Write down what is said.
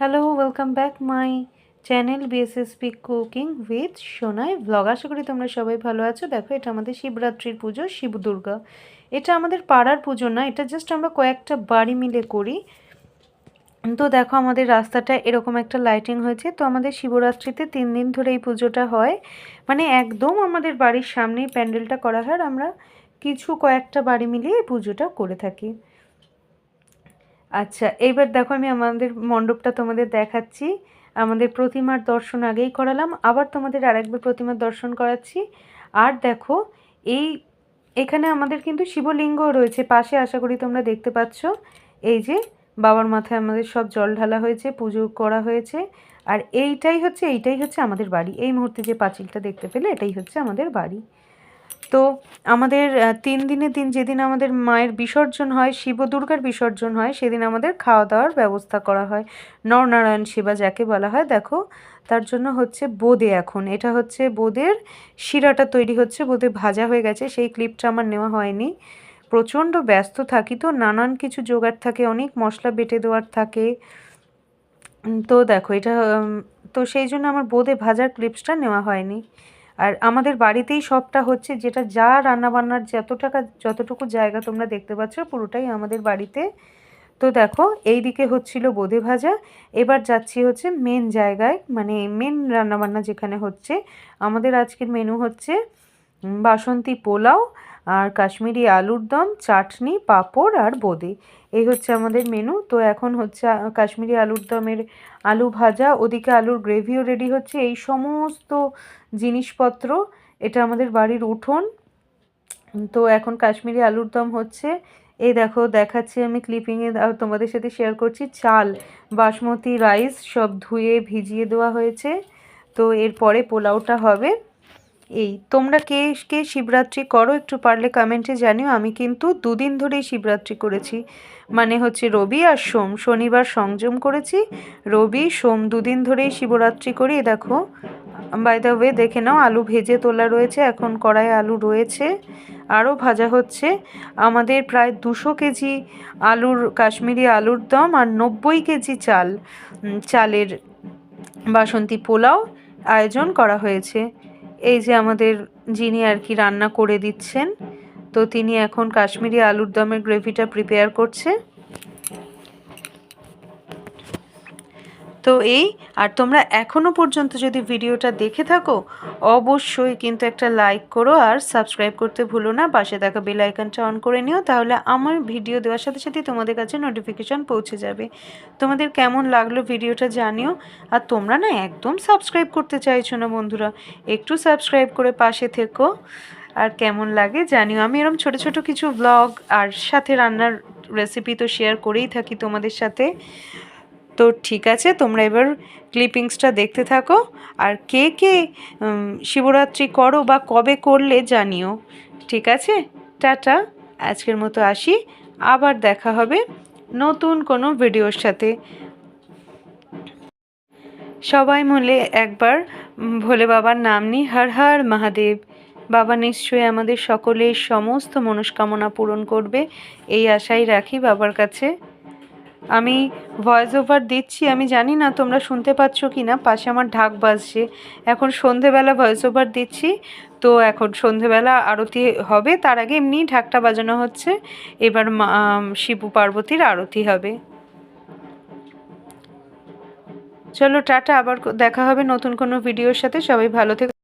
Hello, welcome back my channel BSSP cooking with Sonai blog. আশা করি তোমরা সবাই ভালো আছো। দেখো, এটা আমাদের শিবরাত্রির পুজো, শিব দুর্গা। এটা আমাদের পাড়ার পুজো না, এটা জাস্ট আমরা কয়েকটা বাড়ি মিলে করি। তো দেখো, আমাদের রাস্তাটা এরকম একটা লাইটিং হয়েছে। তো আমাদের শিবরাত্রিতে 3 দিন ধরে এই পুজোটা হয়, মানে একদম আমাদের বাড়ির সামনেই প্যান্ডেলটা করা হয়। আমরা কয়েকটা বাড়ি মিলিয়ে এই পুজোটা করে থাকি। আচ্ছা, এইবার দেখো, আমি আমাদের মণ্ডপটা তোমাদের দেখাচ্ছি। আমাদের প্রতিমার দর্শন আগেই করালাম, আবার তোমাদের আরেকবার প্রতিমার দর্শন করাচ্ছি। আর দেখো, এই এখানে আমাদের কিন্তু শিবলিঙ্গও রয়েছে পাশে, আশা করি তোমরা দেখতে পাচ্ছ। এই যে বাবার মাথায় আমাদের সব জল ঢালা হয়েছে, পুজো করা হয়েছে। আর এইটাই হচ্ছে আমাদের বাড়ি। এই মুহূর্তে যে পাঁচিলটা দেখতে পেলে, এটাই হচ্ছে আমাদের বাড়ি। তো আমাদের 3 দিনের দিন, যেদিন আমাদের মায়ের বিসর্জন হয়, শিব দুর্গার বিসর্জন হয়, সেদিন আমাদের খাওয়া দাওয়ার ব্যবস্থা করা হয়। নরনারায়ণ সেবা যাকে বলা হয়। দেখো, তার জন্য হচ্ছে বোঁদে, এখন এটা হচ্ছে বোঁদের শিরাটা তৈরি হচ্ছে। বোঁদে ভাজা হয়ে গেছে, সেই ক্লিপটা আমার নেওয়া হয়নি। প্রচণ্ড ব্যস্ত থাকি তো, নানান কিছু জোগাড় থাকে, অনেক মশলা বেটে দেওয়ার থাকে। তো দেখো, এটা তো সেই জন্য আমার বোঁদে ভাজার ক্লিপসটা নেওয়া হয়নি। আর আমাদের বাড়িতেই সবটা হচ্ছে, যেটা যা রান্নাবান্নার যতটুকু জায়গা তোমরা দেখতে পাচ্ছ, পুরোটাই আমাদের বাড়িতে। তো দেখো, এই দিকে হচ্ছিল বোঁদে ভাজা। এবার যাচ্ছি হচ্ছে মেন জায়গায়, মানে মেন রান্নাবান্না যেখানে হচ্ছে। আমাদের আজকের মেনু হচ্ছে বাসন্তী পোলাও আর কাশ্মীরি আলুর দম, চাটনি, পাঁপড় আর বোঁদে। এই হচ্ছে আমাদের মেনু। তো এখন হচ্ছে কাশ্মীরি আলুর দমের আলু ভাজা, ওদিকে আলুর গ্রেভিও রেডি হচ্ছে। এই সমস্ত জিনিসপত্র, এটা আমাদের বাড়ির উঠোন। তো এখন কাশ্মীরি আলুর দম হচ্ছে। এই দেখো, দেখাচ্ছি আমি ক্লিপিংয়ে, তোমাদের সাথে শেয়ার করছি। চাল, বাসমতি রাইস সব ধুয়ে ভিজিয়ে দেওয়া হয়েছে। তো এরপরে পোলাওটা হবে। এই তোমরা কে কে শিবরাত্রি করো একটু পারলে কমেন্টে জানিও। আমি কিন্তু 2 দিন ধরেই শিবরাত্রি করেছি, মানে হচ্ছে রবি আর সোম। শনিবার সংযম করেছি, রবি সোম 2 দিন ধরেই শিবরাত্রি করি। দেখো, বাই দ্য ওয়ে দেখে নাও, আলু ভেজে তোলা রয়েছে, এখন কড়াইয়ে আলু রয়েছে, আরও ভাজা হচ্ছে। আমাদের প্রায় 200 কেজি আলুর কাশ্মীরি আলুর দম আর 90 কেজি চালের বাসন্তী পোলাও আয়োজন করা হয়েছে। এই যে আমাদের যিনি আর কি রান্না করে দিচ্ছেন, তো তিনি এখন কাশ্মীরি আলুর দমের গ্রেভিটা প্রিপেয়ার করছে। তো আর তোমরা এখনও পর্যন্ত যদি ভিডিওটা দেখে থাকো, অবশ্যই কিন্তু একটা লাইক করো আর সাবস্ক্রাইব করতে ভুলো না। পাশে থাকা বেল আইকনটা অন করে নিও, তাহলে আমার ভিডিও দেওয়ার সাথে সাথে তোমাদের কাছে নোটিফিকেশান পৌঁছে যাবে। তোমাদের কেমন লাগলো ভিডিওটা জানিও। আর তোমরা না একদম সাবস্ক্রাইব করতে চাইছো না বন্ধুরা, একটু সাবস্ক্রাইব করে পাশে থেকো। আর কেমন লাগে জানিও। আমি এরকম ছোট ছোট কিছু ব্লগ আর সাথে রান্নার রেসিপি তো শেয়ার করেই থাকি তোমাদের সাথে। তো ঠিক আছে, তোমরা এবার ক্লিপিংসটা দেখতে থাকো। আর কে কে শিবরাত্রি করো বা কবে করলে জানিও। ঠিক আছে, টাটা, আজকের মতো আসি। আবার দেখা হবে নতুন কোনো ভিডিওর সাথে। সবাই মিলে একবার ভোলে বাবার নাম নিই, হর হর মহাদেব। বাবা নিশ্চয়ই আমাদের সকলের সমস্ত মনস্কামনা পূরণ করবে, এই আশাই রাখি বাবার কাছে। আমি ভয়েস ওভার দিচ্ছি, আমি জানি না তোমরা শুনতে পাচ্ছ কি না, পাশে আমার ঢাক বাজছে। এখন সন্ধেবেলা ভয়েস ওভার দিচ্ছি, তো এখন সন্ধেবেলা আরতি হবে, তার আগে এমনি ঢাকটা বাজানো হচ্ছে। এবার শিব পার্বতীর আরতি হবে। চলো টাটা, আবার দেখা হবে নতুন কোনো ভিডিওর সাথে। সবাই ভালো থেকো।